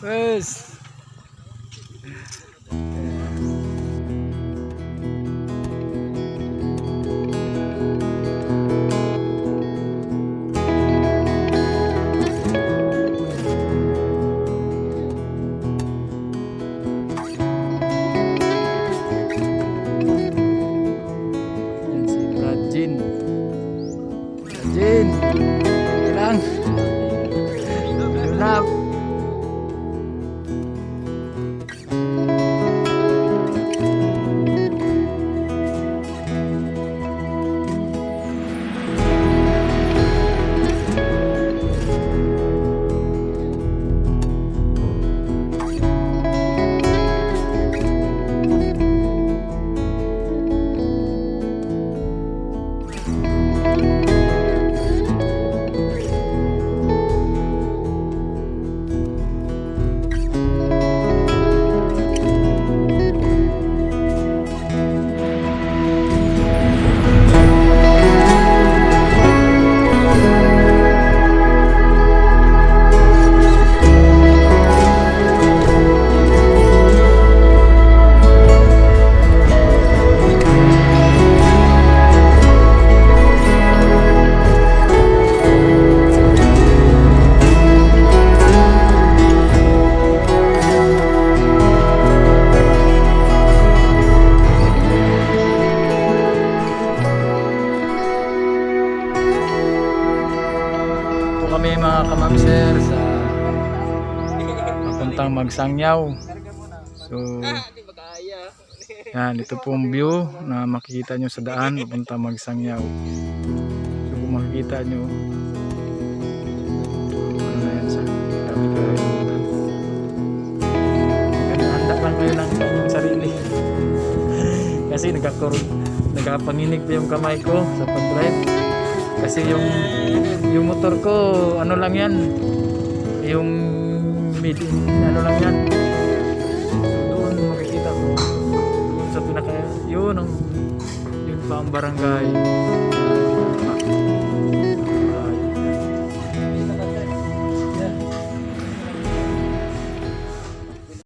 Yes. Yan si Rajin. Rajin. Ilang. Lap. Kami mga kamamser sa papuntang Magsangyaw. So yan, ito pong view na makikita nyo sa daan papuntang Magsangyaw. So kung makikita nyo, ano na yan sa handa lang kayo ng inyong sarili. Kasi nagkapanginig pa yung kamay ko sa pag-drive. Kasi yung motor ko, ano lang yan, yung mid in, ano lang yan. So doon makikita ko, doon sa pinaka, yun pa ang barangay.